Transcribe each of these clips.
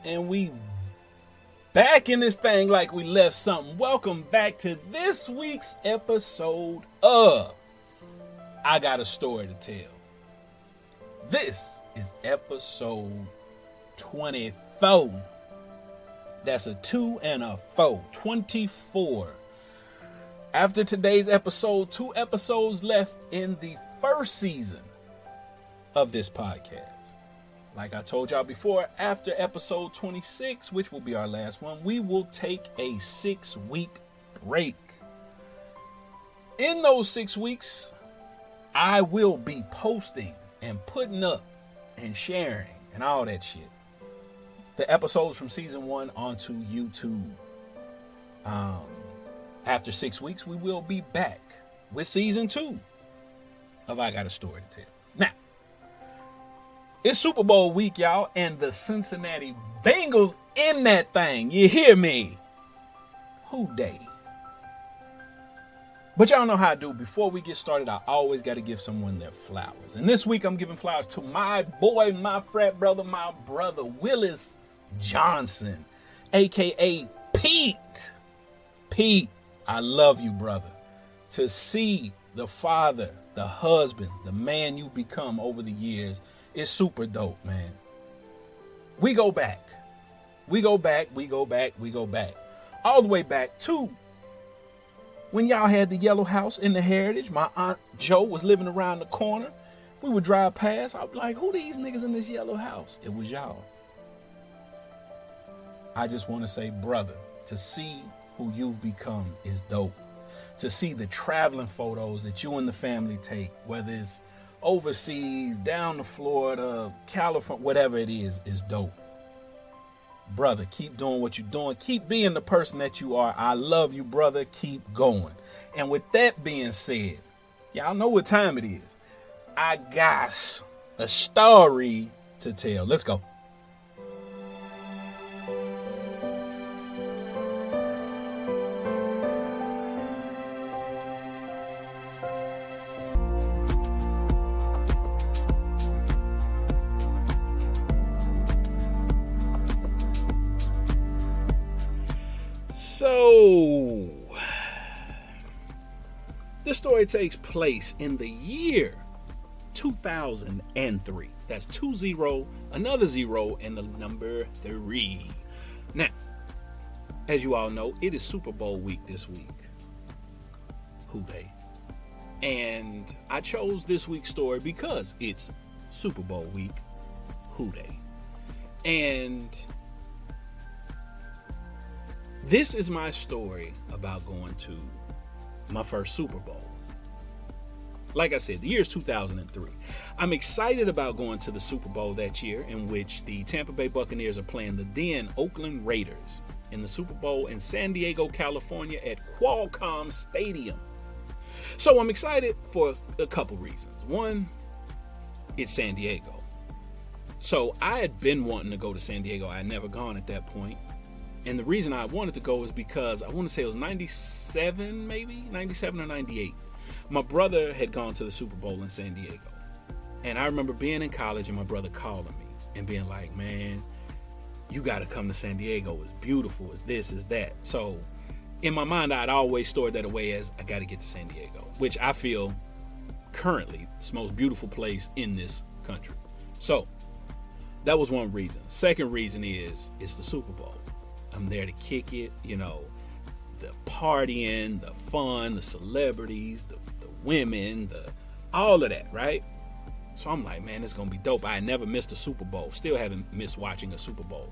And we back in this thing like we left something. Welcome back to this week's episode of I Got a Story to Tell. This is episode 24. That's a 2 and a 4. 24. After today's episode, 2 episodes left in the first season of this podcast. Like I told y'all before, after episode 26, which will be our last one, we will take a 6-week break. In those 6 weeks, I will be posting and putting up and sharing and all that shit. The episodes from season 1 onto YouTube. After 6 weeks, we will be back with season 2 of I Got a Story to Tell. Now, it's Super Bowl week, y'all, and the Cincinnati Bengals in that thing. You hear me? Who they? But y'all know how I do. Before we get started, I always got to give someone their flowers. And this week, I'm giving flowers to my boy, my frat brother, my brother, Willis Johnson, a.k.a. Pete. Pete, I love you, brother. To see the father, the husband, the man you become over the years, it's super dope, man. We go back. We go back. All the way back to when y'all had the yellow house in the Heritage. My Aunt Joe was living around the corner. We would drive past. I'd be like, who these niggas in this yellow house? It was y'all. I just want to say, brother, to see who you've become is dope. To see the traveling photos that you and the family take, whether it's overseas, down to Florida, California, whatever it is dope. Brother, keep doing what you're doing. Keep being the person that you are. I love you, brother. Keep going. And with that being said, y'all know what time it is. I got a story to tell. Let's go. So, this story takes place in the year 2003. That's 20, another 0, and the number 3. Now, as you all know, it is Super Bowl week this week. Who they? And I chose this week's story because it's Super Bowl week. Who they? And this is my story about going to my first Super Bowl. Like I said, the year is 2003. I'm excited about going to the Super Bowl that year, in which the Tampa Bay Buccaneers are playing the then Oakland Raiders in the Super Bowl in San Diego, California at Qualcomm Stadium. So I'm excited for a couple reasons. One, it's San Diego. So I had been wanting to go to San Diego. I had never gone at that point. And the reason I wanted to go is because I want to say it was 97, maybe 97 or 98. My brother had gone to the Super Bowl in San Diego. And I remember being in college and my brother calling me and being like, man, you got to come to San Diego. It's beautiful. It's this, it's that. So in my mind, I'd always stored that away as I got to get to San Diego, which I feel currently it's the most beautiful place in this country. So that was one reason. Second reason is it's the Super Bowl. I'm there to kick it, you know, the partying, the fun, the celebrities, the women, all of that, right? So I'm like, man, it's going to be dope. I had never missed a Super Bowl. Still haven't missed watching a Super Bowl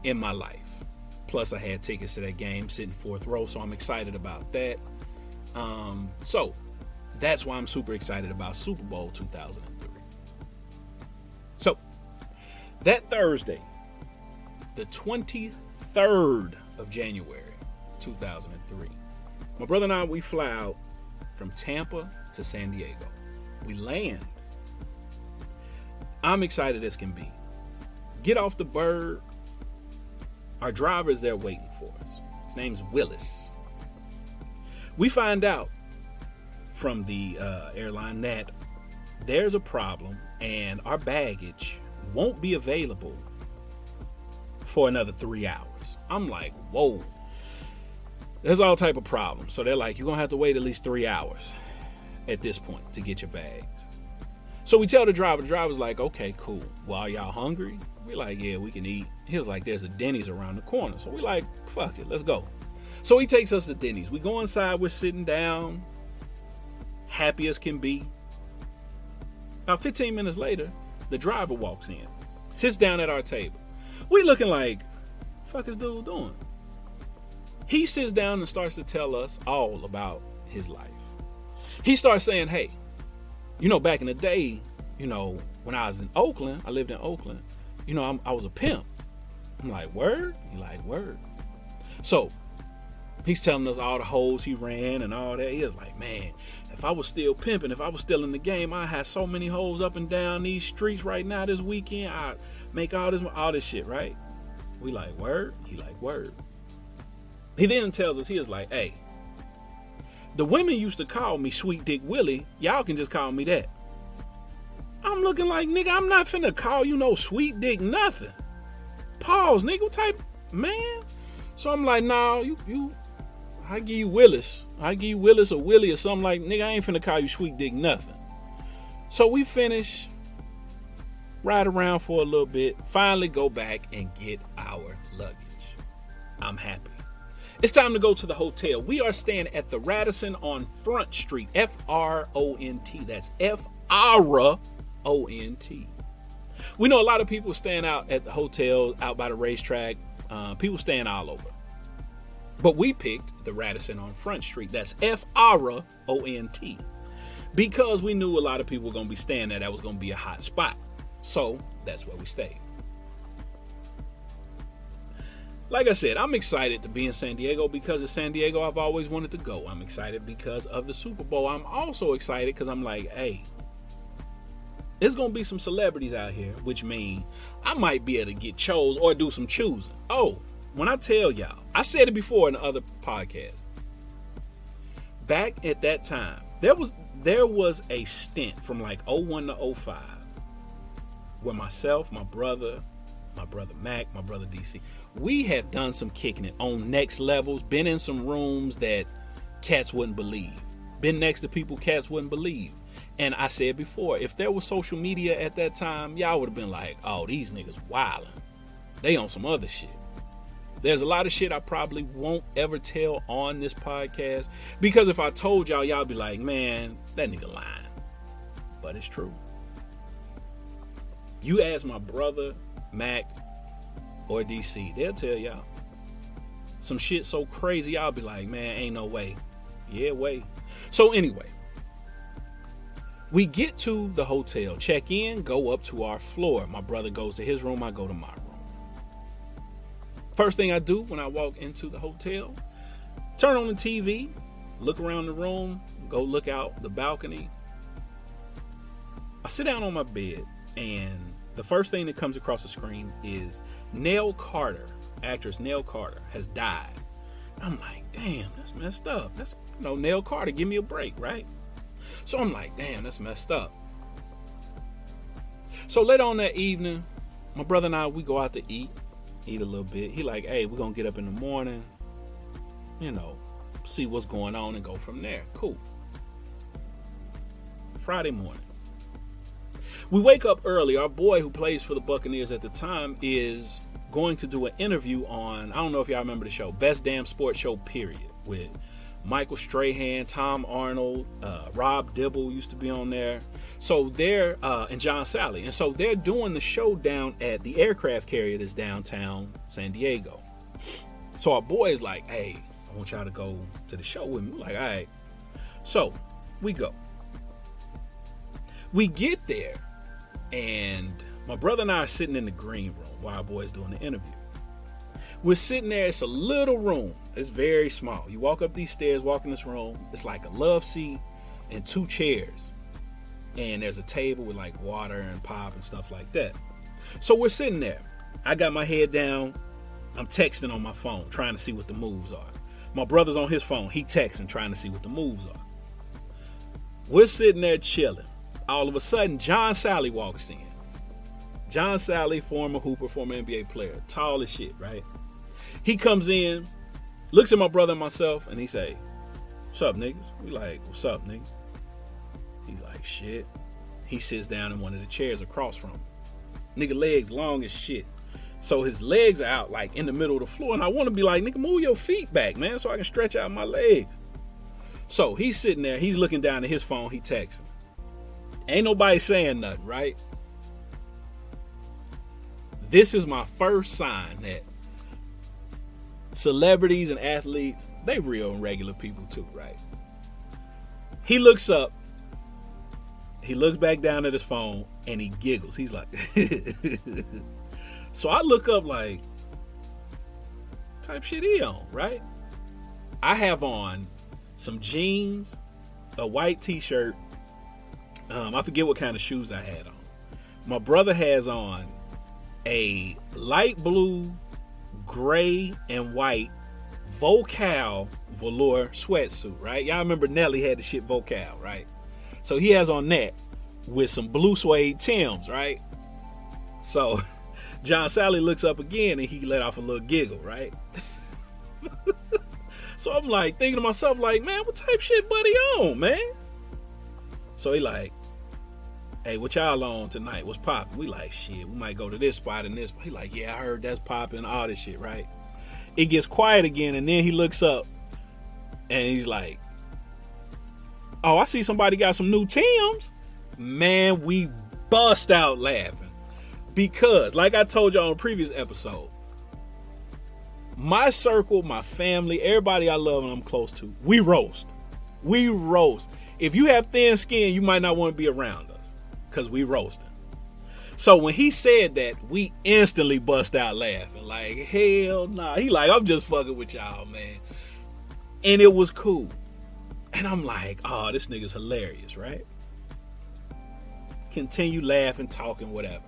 in my life. Plus, I had tickets to that game sitting 4th row, so I'm excited about that. So that's why I'm super excited about Super Bowl 2003. So that Thursday, the 23rd of January 2003, my brother and I, we fly out from Tampa to San Diego. We land. I'm excited as can be. Get off the bird. Our driver's there waiting for us. His name's Willis. We find out from the airline that there's a problem and our baggage won't be available for another 3 hours. I'm like, whoa. There's all type of problems. So they're like, you're going to have to wait at least 3 hours at this point to get your bags. So we tell the driver's like, okay, cool. Well, are y'all hungry? We like, yeah, we can eat. He was like, there's a Denny's around the corner. So we like, fuck it, let's go. So he takes us to Denny's. We go inside, we're sitting down, happy as can be. About 15 minutes later, the driver walks in, sits down at our table. We looking like, fuck is dude doing? He sits down and starts to tell us all about his life. He starts saying, hey, back in the day, when I was in Oakland, I lived in Oakland, I was a pimp. I'm like, word? He like, word. So he's telling us all the hoes he ran and all that. He was like, man, if I was still pimping, if I was still in the game, I had so many hoes up and down these streets right now this weekend. I'd make all this shit, right? We like, word? He like, word. He then tells us, he is like, hey, the women used to call me Sweet Dick Willie. Y'all can just call me that. I'm looking like, nigga, I'm not finna call you no Sweet Dick nothing. Pause, nigga, what type, man? So I'm like, nah, I give you Willis. I give you Willis or Willie or something like, nigga, I ain't finna call you Sweet Dick nothing. So we finish, ride around for a little bit, finally go back and get our luggage. I'm happy. It's time to go to the hotel. We are staying at the Radisson on Front Street, Front. That's Front. We know a lot of people staying out at the hotel, out by the racetrack. People staying all over. But we picked the Radisson on Front Street. That's Front. Because we knew a lot of people were going to be staying there. That was going to be a hot spot. So that's where we stayed. Like I said, I'm excited to be in San Diego because it's San Diego I've always wanted to go. I'm excited because of the Super Bowl. I'm also excited because I'm like, hey, there's going to be some celebrities out here, which means I might be able to get chose or do some choosing. Oh, when I tell y'all, I said it before in the other podcast. Back at that time, there was a stint from like 01 to 05 where myself, my brother Mac, my brother DC, we have done some kicking it on next levels, been in some rooms that cats wouldn't believe, been next to people cats wouldn't believe. And I said before, if there was social media at that time, y'all would have been like, oh, these niggas wildin'. They on some other shit. There's a lot of shit I probably won't ever tell on this podcast because if I told y'all, y'all be like, man, that nigga lying. But it's true. You ask my brother Mac or DC, they'll tell y'all some shit so crazy y'all be like, man, ain't no way. Yeah, way. So anyway, we get to the hotel, check in, go up to our floor. My brother goes to his room, I go to my room. First thing I do when I walk into the hotel, turn on the TV, look around the room, go look out the balcony. I sit down on my bed and the first thing that comes across the screen is Nell Carter, actress Nell Carter, has died. I'm like, damn, that's messed up. That's, Nell Carter, give me a break, right? So I'm like, damn, that's messed up. So later on that evening, my brother and I, we go out to eat a little bit. He like, hey, we're going to get up in the morning, see what's going on and go from there. Cool. Friday morning. We wake up early. Our boy who plays for the Buccaneers at the time is going to do an interview on, I don't know if y'all remember the show, Best Damn Sports Show, period, with Michael Strahan, Tom Arnold, Rob Dibble used to be on there. So they're, and John Sally. And so they're doing the show down at the aircraft carrier that's downtown San Diego. So our boy is like, hey, I want y'all to go to the show with me. We're like, all right. So we go. We get there. And my brother and I are sitting in the green room while our boy's doing the interview. We're sitting there. It's a little room. It's very small. You walk up these stairs, walk in this room. It's like a love seat and 2 chairs. And there's a table with like water and pop and stuff like that. So we're sitting there. I got my head down. I'm texting on my phone, trying to see what the moves are. My brother's on his phone. He texting, trying to see what the moves are. We're sitting there chilling. All of a sudden, John Sally walks in. John Sally, former hooper, former NBA player, tall as shit, right? He comes in, looks at my brother and myself, and he say, "What's up, niggas?" We like, "What's up, niggas?" He's like, "Shit." He sits down in one of the chairs across from him. Nigga legs long as shit. So his legs are out like in the middle of the floor, and I want to be like, "Nigga, move your feet back, man, so I can stretch out my legs." So he's sitting there, he's looking down at his phone, he texting. Ain't nobody saying nothing, right? This is my first sign that celebrities and athletes, they real and regular people too, right? He looks up, he looks back down at his phone, and he giggles. He's like, so I look up like, type shit he on, right? I have on some jeans, a white t-shirt. I forget what kind of shoes I had on. My brother has on a light blue, gray, and white Vocal velour sweatsuit, right? Y'all remember Nelly had the shit Vocal, right? So he has on that with some blue suede Timbs, right? So John Sally looks up again and he let off a little giggle, right? So I'm like thinking to myself, like, man, what type shit buddy on, man? So he like, "Hey, what y'all on tonight? What's poppin'?" We like, "Shit, we might go to this spot and this." He like, "Yeah, I heard that's popping, all this shit," right? It gets quiet again, and then he looks up and he's like, "Oh, I see somebody got some new Timbs." Man, we bust out laughing because, like I told y'all on a previous episode, my circle, my family, everybody I love and I'm close to, we roast. We roast. If you have thin skin, you might not want to be around us because we roasting. So when he said that, we instantly bust out laughing. Like, hell nah. He like, "I'm just fucking with y'all, man." And it was cool. And I'm like, oh, this nigga's hilarious, right? Continue laughing, talking, whatever.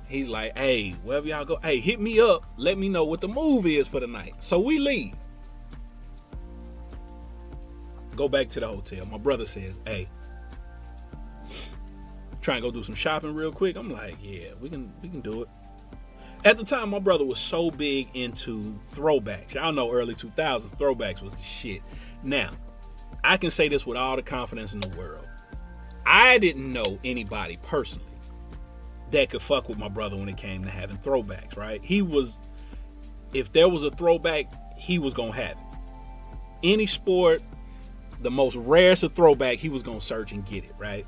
He's like, "Hey, wherever y'all go, hey, hit me up. Let me know what the move is for the night." So we leave. Go back to the hotel. My brother says, "Hey, try and go do some shopping real quick." I'm like, "Yeah, we can do it." At the time, my brother was so big into throwbacks. Y'all know early 2000s, throwbacks was the shit. Now, I can say this with all the confidence in the world. I didn't know anybody personally that could fuck with my brother when it came to having throwbacks, right? He was, if there was a throwback, he was gonna have it. Any sport, the most rarest of throwback, he was gonna search and get it, right?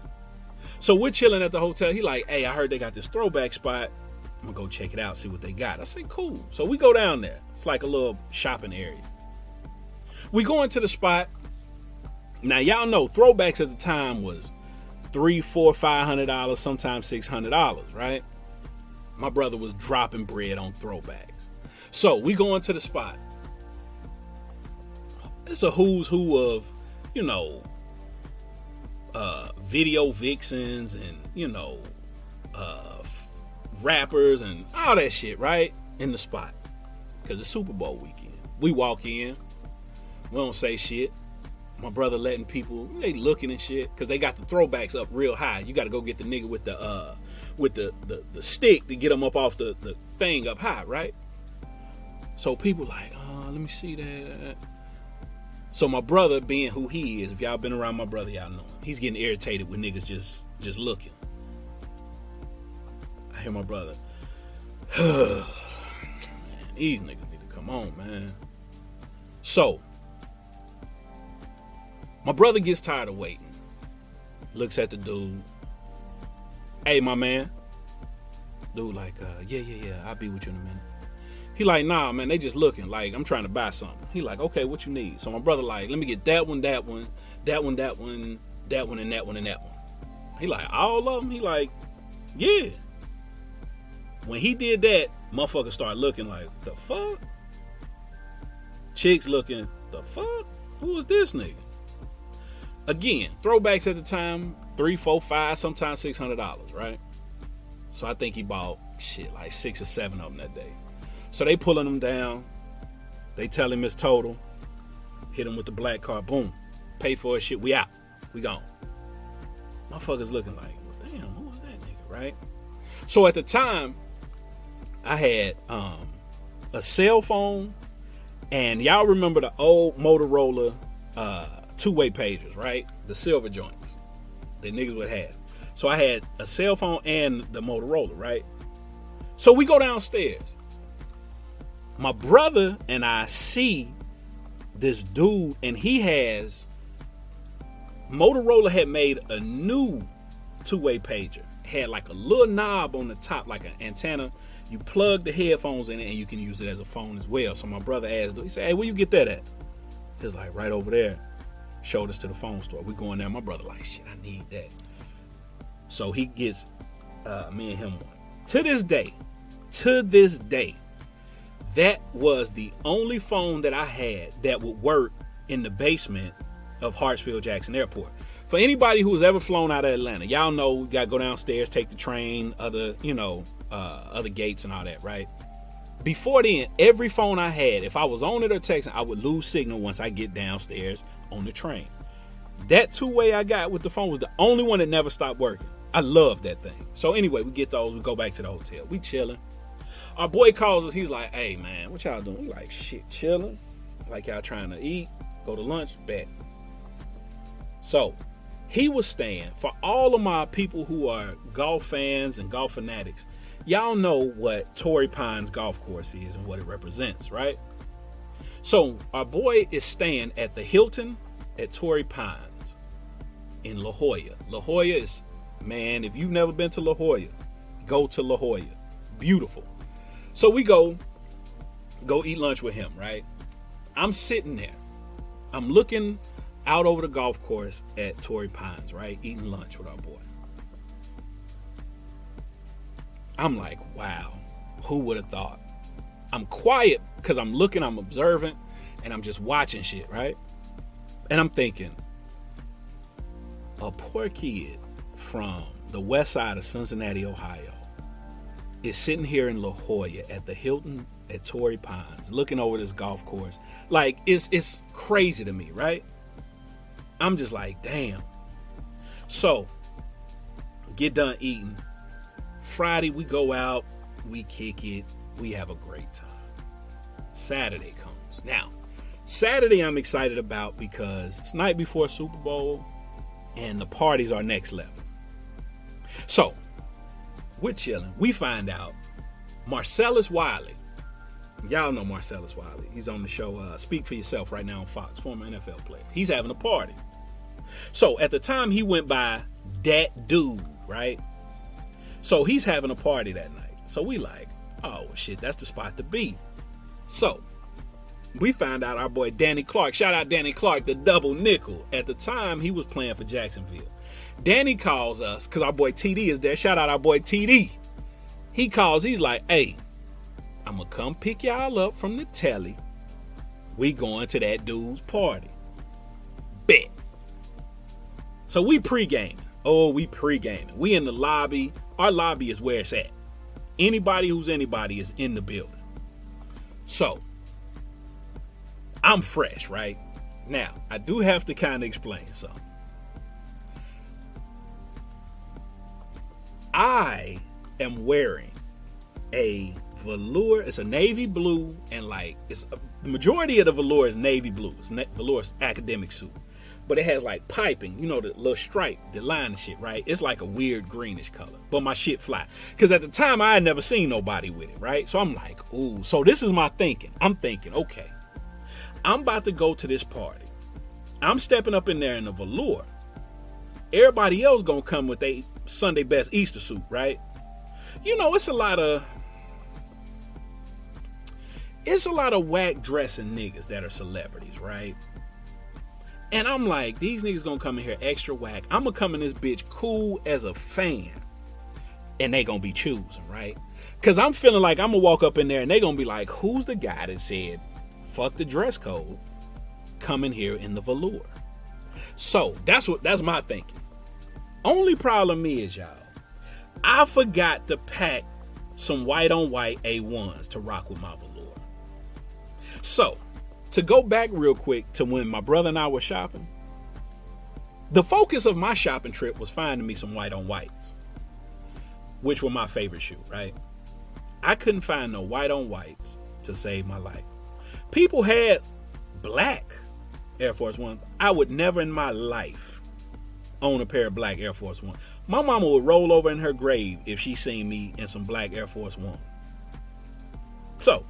So we're chilling at the hotel. He like, "Hey, I heard they got this throwback spot. I'm gonna go check it out, see what they got." I say, "Cool." So we go down there. It's like a little shopping area. We go into the spot. Now y'all know throwbacks at the time was $300, $400, $500, sometimes $600, right? My brother was dropping bread on throwbacks. So we go into the spot. It's a who's who of, video vixens and, rappers and all that shit, right? In the spot. Because it's Super Bowl weekend. We walk in. We don't say shit. My brother letting people, they looking and shit, because they got the throwbacks up real high. You got to go get the nigga with the stick to get them up off the thing up high, right? So people like, "Oh, let me see that." So my brother, being who he is, if y'all been around my brother, y'all know him. He's getting irritated with niggas just looking. I hear my brother, "Man, these niggas need to come on, man." So my brother gets tired of waiting. Looks at the dude. "Hey, my man." Dude like, yeah, I'll be with you in a minute." He like, "Nah, man, they just looking. Like, I'm trying to buy something." He like, "Okay, what you need?" So my brother like, "Let me get that one, that one, that one, that one, that one, and that one, and that one." He like, "All of them?" He like, "Yeah." When he did that, motherfuckers started looking like, "The fuck?" Chicks looking, "The fuck? Who is this nigga?" Again, throwbacks at the time, $300, $400, $500, sometimes $600, right? So I think he bought shit like 6 or 7 of them that day. So they pulling him down. They tell him it's total. Hit him with the black card. Boom. Pay for his shit. We out. We gone. Motherfuckers looking like, well, damn, who was that nigga, right? So at the time, I had a cell phone, and y'all remember the old Motorola two-way pagers, right? The silver joints that niggas would have. So I had a cell phone and the Motorola, right? So we go downstairs. My brother and I see this dude, and he has, Motorola had made a new two-way pager. Had like a little knob on the top, like an antenna. You plug the headphones in it and you can use it as a phone as well. So my brother asked, he said, hey, where you get that at? He was like, right over there. Showed us to the phone store. We going there. My brother like, shit, I need that. So he gets me and him one. To this day, that was the only phone that I had that would work in the basement of Hartsfield-Jackson Airport. For anybody who's ever flown out of Atlanta, y'all know you gotta go downstairs, take the train, other gates and all that, right? Before then, every phone I had, if I was on it or texting, I would lose signal once I get downstairs on the train. That two-way I got with the phone was the only one that never stopped working. I love that thing. So anyway, we get those, we go back to the hotel. We chilling. Our boy calls us, he's like, hey man, what y'all doing? We like, shit, chilling. Like y'all trying to eat, go to lunch, bet. So he was staying, for all of my people who are golf fans and golf fanatics, y'all know what Torrey Pines golf course is and what it represents, right? So our boy is staying at the Hilton at Torrey Pines in La Jolla. La Jolla is, man, if you've never been to La Jolla, go to La Jolla. Beautiful. So we go eat lunch with him, right? I'm sitting there. I'm looking out over the golf course at Torrey Pines, right? Eating lunch with our boy. I'm like, wow, who would have thought? I'm quiet because I'm looking, I'm observant, and I'm just watching shit, right? And I'm thinking, a poor kid from the west side of Cincinnati, Ohio, is sitting here in La Jolla at the Hilton at Torrey Pines, looking over this golf course. Like, it's crazy to me, right? I'm just like, damn. So, get done eating. Friday, we go out, we kick it, we have a great time. Saturday comes. Now, Saturday I'm excited about because it's night before Super Bowl and the parties are next level. So, we're chilling. We find out Marcellus Wiley. Y'all know Marcellus Wiley. He's on the show Speak for Yourself right now on Fox, former NFL player. He's having a party. So at the time he went by Dat Dude, right? So he's having a party that night. So we like, oh shit, that's the spot to be. So we found out our boy Danny Clark, shout out Danny Clark, the double nickel. At the time he was playing for Jacksonville. Danny calls us, because our boy TD is there. Shout out our boy TD. He calls, he's like, hey, I'm going to come pick y'all up from the telly. We going to that dude's party. Bet. So we pre-gaming. Oh, we pre-gaming. We in the lobby. Our lobby is where it's at. Anybody who's anybody is in the building. So, I'm fresh, right? Now, I do have to kind of explain something. I am wearing a velour. It's a navy blue, and like the majority of the velour is navy blue. It's velour academic suit, but it has like piping, you know, the little stripe, the line and shit, right? It's like a weird greenish color, but my shit fly. Because at the time I had never seen nobody with it, right? So I'm like, ooh. So this is my thinking. I'm thinking, okay, I'm about to go to this party. I'm stepping up in there in the velour. Everybody else gonna come with a Sunday best Easter suit, right? You know, it's a lot of whack dressing niggas that are celebrities, right? And I'm like, these niggas gonna come in here extra whack. I'm gonna come in this bitch cool as a fan, and they gonna be choosing, right? Because I'm feeling like I'm gonna walk up in there and they gonna be like, who's the guy that said fuck the dress code, come in here in the velour? So that's my thinking. Only problem is, y'all, I forgot to pack some white on white A1s to rock with my velour. So, to go back real quick to when my brother and I were shopping, the focus of my shopping trip was finding me some white on whites. which were my favorite shoe, right? I couldn't find no white on whites to save my life. People had black Air Force One. I would never in my life own a pair of black Air Force One. My mama would roll over in her grave if she seen me in some black Air Force One. So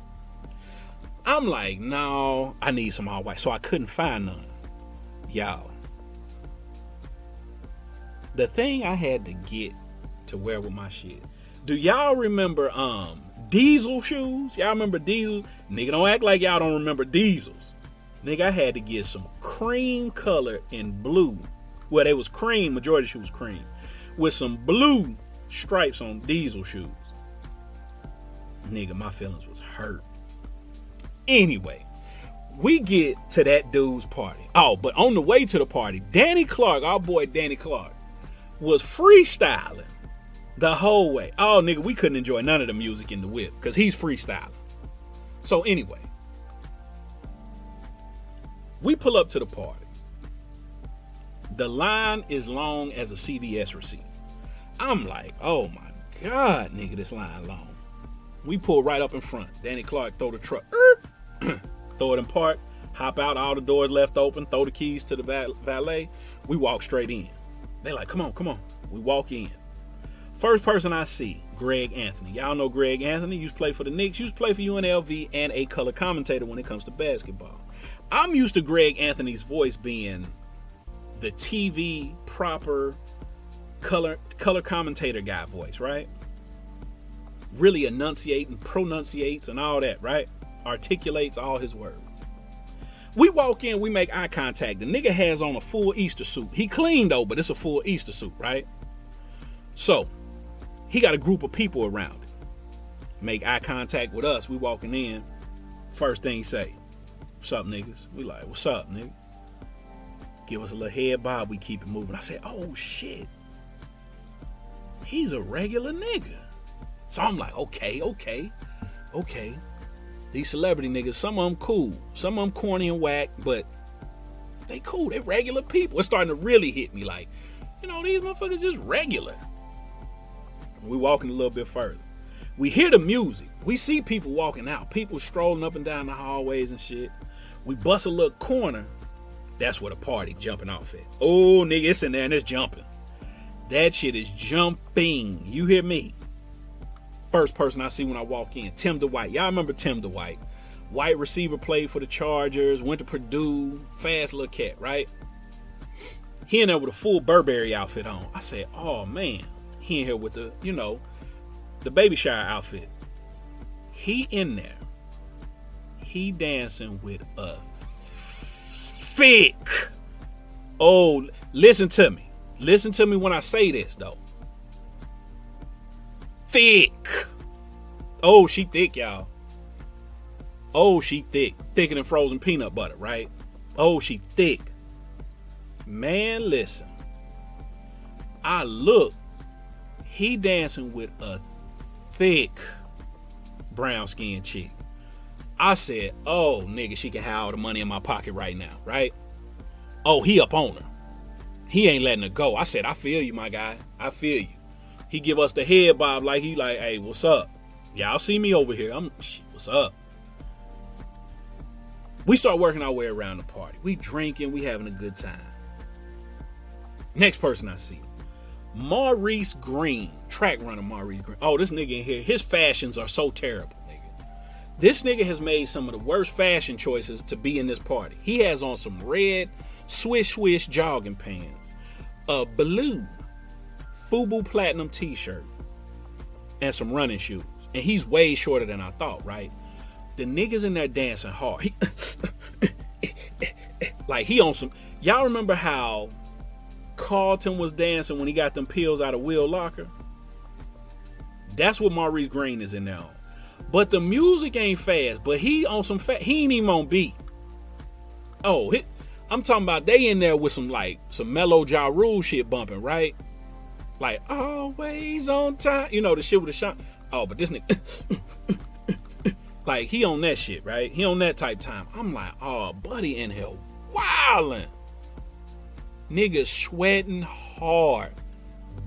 I'm like, no, I need some all white. So I couldn't find none. Y'all, the thing I had to get to wear with my shit. Do y'all remember Diesel shoes? Y'all remember Diesel? Nigga, don't act like y'all don't remember Diesels. Nigga, I had to get some cream color and blue. Well, they was cream. Majority of the shoes was cream. With some blue stripes on Diesel shoes. Nigga, my feelings was hurt. Anyway, we get to that dude's party. Oh, but on the way to the party, Danny Clark, our boy Danny Clark, was freestyling the whole way. Oh, nigga, we couldn't enjoy none of the music in the whip because he's freestyling. So anyway, we pull up to the party. The line is long as a CVS receipt. I'm like, oh my God, nigga, this line long. We pull right up in front. Danny Clark throw the truck, throw it in park, hop out, all the doors left open, throw the keys to the valet. We walk straight in. They like, come on, come on. We walk in. First person I see, Greg Anthony. Y'all know Greg Anthony. Used to play for the Knicks, used to play for UNLV, and a color commentator when it comes to basketball. I'm used to Greg Anthony's voice being the TV proper color commentator guy voice, right? Really enunciating, pronunciates, and all that, right? Articulates all his words. We walk in, we make eye contact. The nigga has on a full Easter suit. He clean though, but it's a full Easter suit, right? So, he got a group of people around him. Make eye contact with us. We walking in. First thing he say, what's up, niggas? We like, what's up, nigga? Give us a little head bob, we keep it moving. I said, oh shit. He's a regular nigga. So I'm like, okay. These celebrity niggas, some of them cool. Some of them corny and whack, but they cool. They regular people. It's starting to really hit me like, you know, these motherfuckers just regular. We walking a little bit further. We hear the music. We see people walking out. People strolling up and down the hallways and shit. We bust a little corner. That's where the party jumping off at. Oh, nigga, it's in there and it's jumping. That shit is jumping. You hear me? First person I see when I walk in, Tim DeWhite. Y'all remember Tim DeWhite? White receiver, played for the Chargers, went to Purdue, fast little cat, right? He in there with a full Burberry outfit on. I said, oh man, he in here with the, you know, the baby shower outfit. He in there. He dancing with a thick. Oh, listen to me. Listen to me when I say this though. Thick. Oh, she thick, y'all. Oh, she thick. Thicker than frozen peanut butter, right? Oh, she thick. Man, listen. I look. He dancing with a thick brown skinned chick. I said, oh, nigga, she can have all the money in my pocket right now, right? Oh, he up on her. He ain't letting her go. I said, I feel you, my guy. I feel you. He give us the head bob like he like, hey, what's up? Y'all see me over here. What's up? We start working our way around the party. We drinking, we having a good time. Next person I see, Maurice Green, track runner Maurice Green. Oh, this nigga in here, his fashions are so terrible, nigga. This nigga has made some of the worst fashion choices to be in this party. He has on some red swish jogging pants, a blue FUBU Platinum t-shirt, and some running shoes. And he's way shorter than I thought, right? The niggas in there dancing hard. Like he on some... Y'all remember how Carlton was dancing when he got them pills out of Will Locker? That's what Maurice Green is in there on. But the music ain't fast, but he on some he ain't even on beat. Oh, I'm talking about they in there with some mellow Ja Rule shit bumping, right? Like, always on time. You know, the shit with the shot. Oh, but this nigga, like, he on that shit, right? He on that type time. I'm like, oh, buddy in here wildin'. Niggas sweating hard.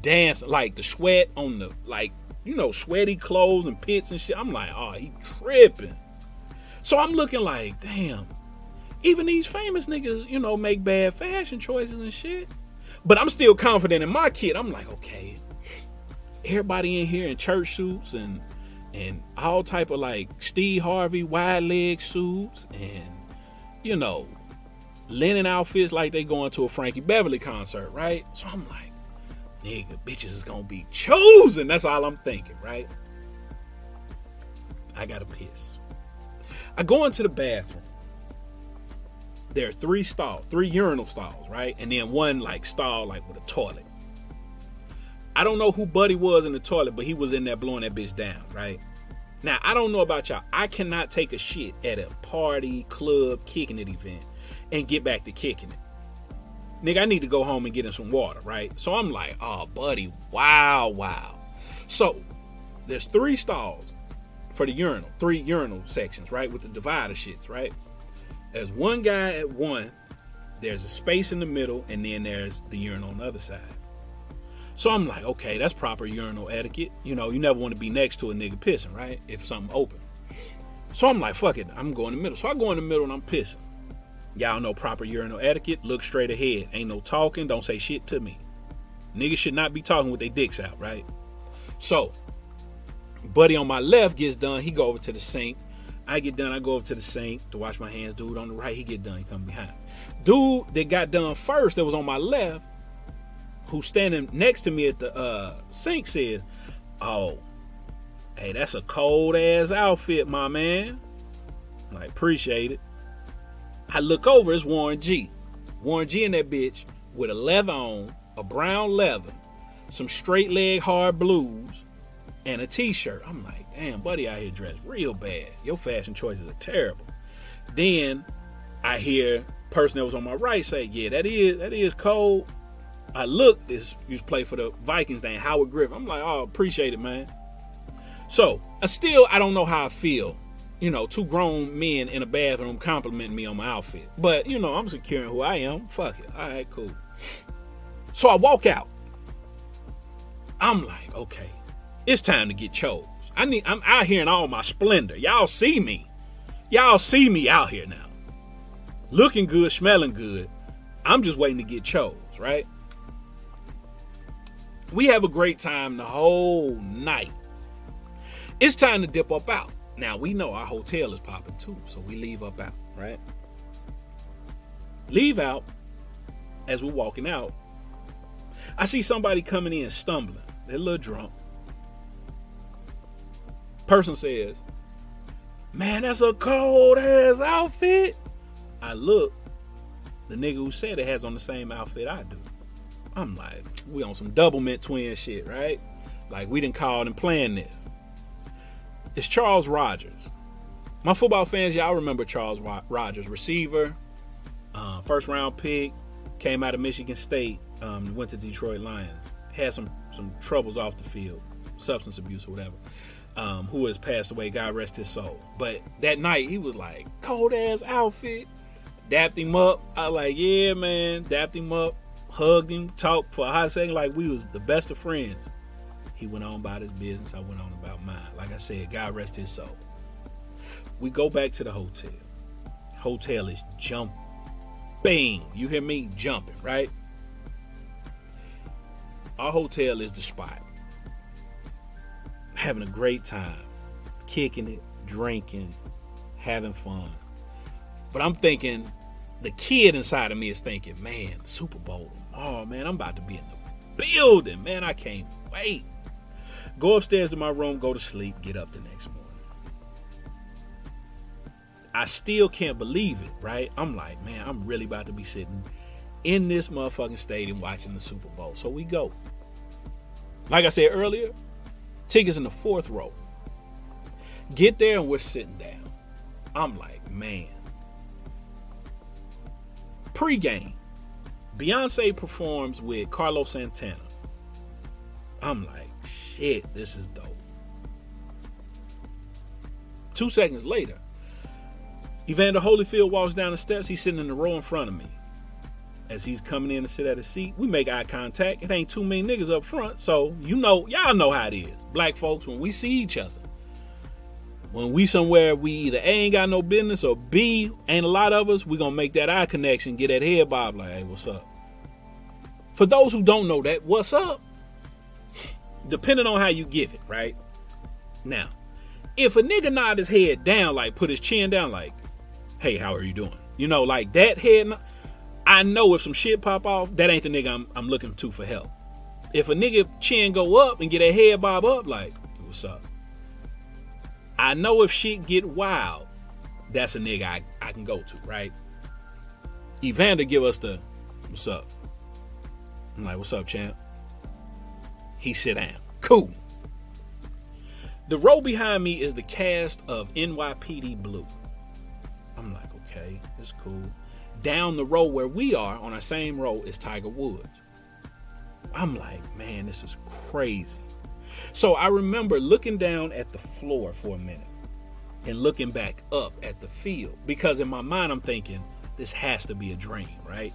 dancing, like the sweat on the, like, sweaty clothes and pits and shit. I'm like, oh, he tripping. So I'm looking like, damn, even these famous niggas, make bad fashion choices and shit. But I'm still confident in my kid. I'm like, okay, everybody in here in church suits and all type of like Steve Harvey wide leg suits and, linen outfits like they going to a Frankie Beverly concert, right? So I'm like, nigga, bitches is gonna be chosen. That's all I'm thinking, right? I gotta piss. I go into the bathroom. There are 3 urinal stalls, right? And then one like stall like with a toilet. I don't know who Buddy was in the toilet, but he was in there blowing that bitch down, right? Now, I don't know about y'all. I cannot take a shit at a party, club, kicking it event and get back to kicking it. Nigga, I need to go home and get in some water, right? So I'm like, oh, Buddy, wow. So there's 3 stalls for the urinal, 3 urinal sections, right? With the divider shits, right? There's one guy at one, there's a space in the middle, and then there's the urinal on the other side. So I'm like, okay, that's proper urinal etiquette. You never want to be next to a nigga pissing, right? If something open. So I'm like, fuck it, I'm going in the middle. So I go in the middle and I'm pissing. Y'all know proper urinal etiquette. Look straight ahead. Ain't no talking. Don't say shit to me. Niggas should not be talking with their dicks out, right? So, Buddy on my left gets done. He go over to the sink. I get done. I go over to the sink to wash my hands. Dude on the right, he get done. He come behind. Dude that got done first, that was on my left, who's standing next to me at the sink, says, oh, hey, that's a cold ass outfit, my man. I'm like, appreciate it. I look over, it's Warren G. Warren G in that bitch with a leather on, a brown leather, some straight leg hard blues, and a t-shirt. I'm like, damn, Buddy out here dressed real bad. Your fashion choices are terrible. Then I hear person that was on my right say, yeah, that is cold. I looked, this used to play for the Vikings thing, Howard Griffin. I'm like, oh, appreciate it, man. So, I don't know how I feel. 2 grown men in a bathroom complimenting me on my outfit. But, I'm securing who I am. Fuck it. All right, cool. So I walk out. I'm like, okay, it's time to get chose. I'm out here in all my splendor. Y'all see me. Y'all see me out here now. Looking good, smelling good. I'm just waiting to get chose, right? We have a great time the whole night. It's time to dip up out. Now, we know our hotel is popping too, so we leave up out, right? Leave out. As we're walking out, I see somebody coming in stumbling. They're a little drunk. Person says, man, that's a cold ass outfit. I look. The nigga who said it has on the same outfit I do. I'm like, we on some double mint twin shit, right? Like, we done called and planned this. It's Charles Rogers. My football fans, y'all remember Charles Rogers, receiver, first round pick, came out of Michigan State, went to Detroit Lions, had some troubles off the field, substance abuse or whatever, who has passed away, God rest his soul. But that night, he was like, cold ass outfit, dapped him up. I was like, yeah, man, dapped him up, hugged him, talked for a hot second like we was the best of friends. He went on about his business. I went on about mine. Like I said, God rest his soul. We go back to the hotel. Hotel is jumping. You hear me? Jumping, right? Our hotel is the spot. Having a great time. Kicking it, drinking, having fun. But I'm thinking, the kid inside of me is thinking, man, Super Bowl. Oh, man, I'm about to be in the building. Man, I can't wait. Go upstairs to my room, go to sleep, get up the next morning. I still can't believe it, right? I'm like, man, I'm really about to be sitting in this motherfucking stadium watching the Super Bowl. So we go. Like I said earlier, tickets in the 4th row. Get there and we're sitting down. I'm like, man. Pre-game, Beyonce performs with Carlos Santana. I'm like, shit, this is dope. 2 seconds later, Evander Holyfield walks down the steps. He's sitting in the row in front of me. as he's coming in to sit at his seat. We make eye contact. It ain't too many niggas up front, so y'all know how it is. Black folks, when we see each other, when we somewhere we either A, ain't got no business, or B, ain't a lot of us, we gonna make that eye connection, get that head bob like, hey, what's up? For those who don't know that, what's up? Depending on how you give it, right? Now, if a nigga nod his head down, like put his chin down, like, hey, how are you doing? Like that head, I know if some shit pop off, that ain't the nigga I'm looking to for help. If a nigga chin go up and get a head bob up, like, what's up? I know if shit get wild, that's a nigga I can go to, right? Evander give us the, what's up? I'm like, what's up, champ? He sit down. Cool. The row behind me is the cast of NYPD Blue. I'm like, okay, it's cool. Down the row where we are, on our same row, is Tiger Woods. I'm like, man, this is crazy. So I remember looking down at the floor for a minute and looking back up at the field, because in my mind I'm thinking, this has to be a dream, right?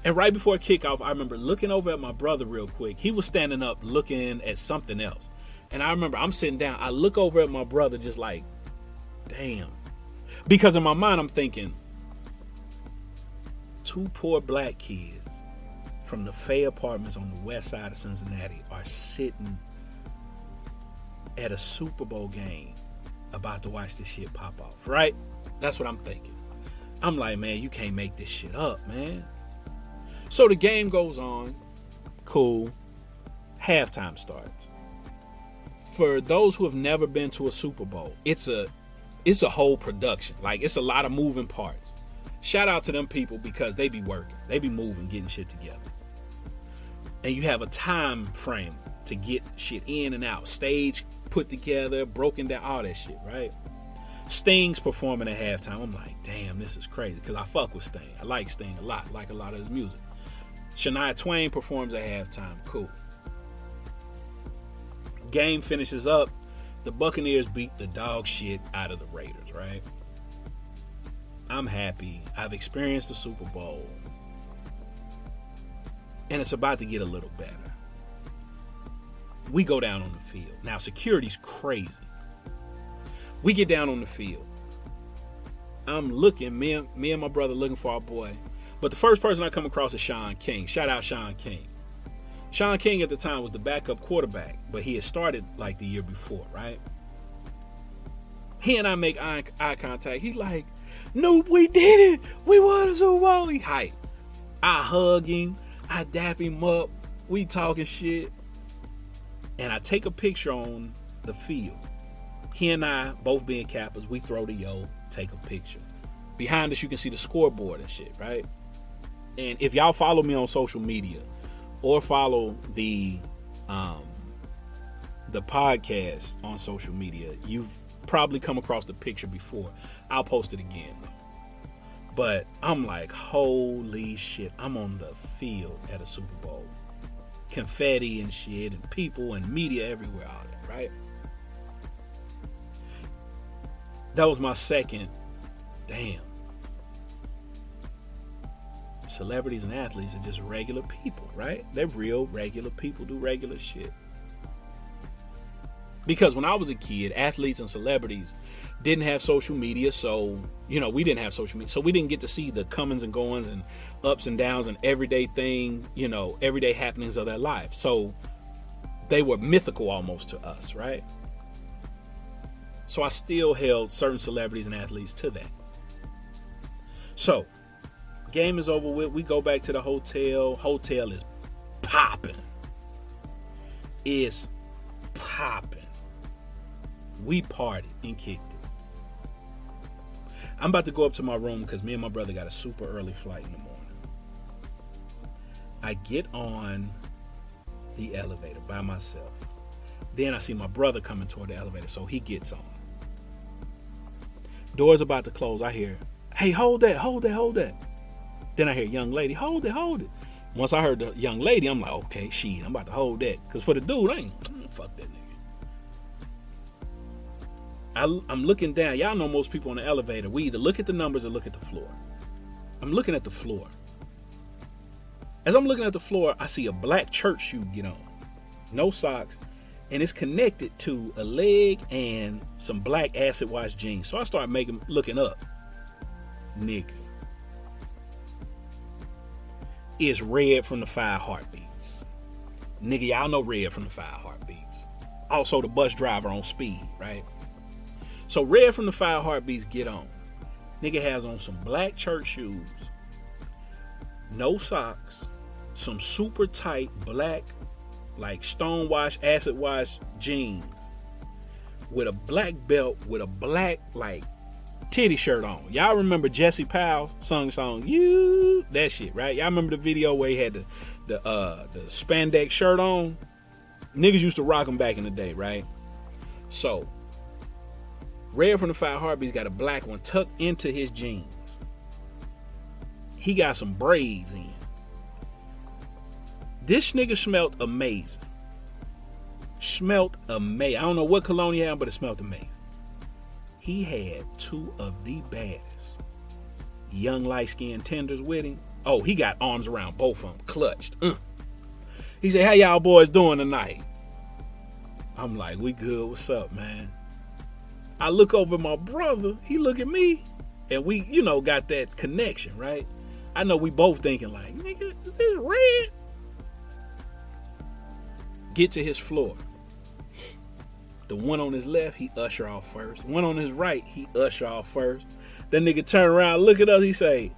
And right before kickoff, I remember looking over at my brother real quick. He was standing up looking at something else. And I remember I'm sitting down. I look over at my brother just like, damn. Because in my mind I'm thinking, two poor black kids from the Fay Apartments on the west side of Cincinnati are sitting at a Super Bowl game about to watch this shit pop off, right? That's what I'm thinking. I'm like, man, you can't make this shit up, man. So the game goes on. Cool. Halftime starts. For those who have never been to a Super Bowl, it's a whole production. Like, it's a lot of moving parts. Shout out to them people, because they be working. They be moving, getting shit together. And you have a time frame to get shit in and out. Stage put together, broken down, all that shit, right? Sting's performing at halftime. I'm like, damn, this is crazy, because I fuck with Sting. I like Sting a lot, like a lot of his music. Shania Twain performs at halftime. Cool. Game finishes up. The Buccaneers beat the dog shit out of the Raiders, right? I'm happy. I've experienced the Super Bowl. And it's about to get a little better. We go down on the field. Now, security's crazy. We get down on the field. I'm looking, me and my brother looking for our boy. But the first person I come across is Sean King. Shout out Sean King. Sean King at the time was the backup quarterback, but he had started like the year before, right? He and I make eye contact. He's like, "Nope, we did it. We won the Super Bowl." He hype. I hug him. I dap him up. We talking shit. And I take a picture on the field. He and I, both being Kappas, we throw the yo, take a picture. Behind us, you can see the scoreboard and shit, right? And if y'all follow me on social media or follow the podcast on social media, you've probably come across the picture before. I'll post it again. But I'm like, holy shit, I'm on the field at a Super Bowl. Confetti and shit and people and media everywhere out there, right? That was my second. Damn. Celebrities and athletes are just regular people, right? They're real regular people, do regular shit. Because when I was a kid, athletes and celebrities didn't have social media, so, we didn't have social media. So we didn't get to see the comings and goings and ups and downs and everyday everyday happenings of their life. So they were mythical almost to us, right? So I still held certain celebrities and athletes to that. So, game is over with. We go back to the hotel. Hotel is popping. It's popping. We partied and kicked it. I'm about to go up to my room because me and my brother got a super early flight in the morning. I get on the elevator by myself. Then I see my brother coming toward the elevator, so he gets on. Door's about to close. I hear, "Hey, hold that, hold that, hold that." Then I hear, "Young lady, hold it, hold it." Once I heard the young lady, I'm like, okay, shit, I'm about to hold that. Because for the dude, fuck that nigga. I'm looking down. Y'all know most people on the elevator, we either look at the numbers or look at the floor. I'm looking at the floor. As I'm looking at the floor, I see a black church shoe get on. No socks. And it's connected to a leg and some black acid wash jeans. So I start looking up. Nigga. It's Red from the 5 Heartbeats. Nigga, y'all know Red from the 5 Heartbeats. Also the bus driver on Speed, right? So Red from the 5 Heartbeats get on. Nigga has on some black church shoes, no socks, some super tight black, like stone wash, acid wash jeans, with a black belt, with a black, like, titty shirt on. Y'all remember Jesse Powell sung the song, You, that shit, right? Y'all remember the video where he had the spandex shirt on? Niggas used to rock them back in the day, right? So, Red from the 5 Heartbeats got a black one tucked into his jeans. He got some braids in. This nigga smelled amazing. Smelled amazing. I don't know what cologne he had, but it smelled amazing. He had 2 of the baddest young light-skinned tenders with him. Oh, he got arms around both of them, clutched. He said, how y'all boys doing tonight? I'm like, we good. What's up, man? I look over at my brother. He look at me. And we, got that connection, right? I know we both thinking like, nigga, is this Red? Get to his floor. The one on his left, he usher off first. One on his right, he usher off first. That nigga turn around, look at us, he say,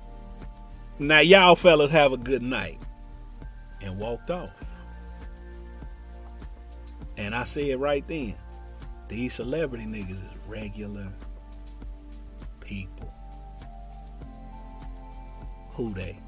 now y'all fellas have a good night. And walked off. And I said right then, these celebrity niggas is regular people. Who they?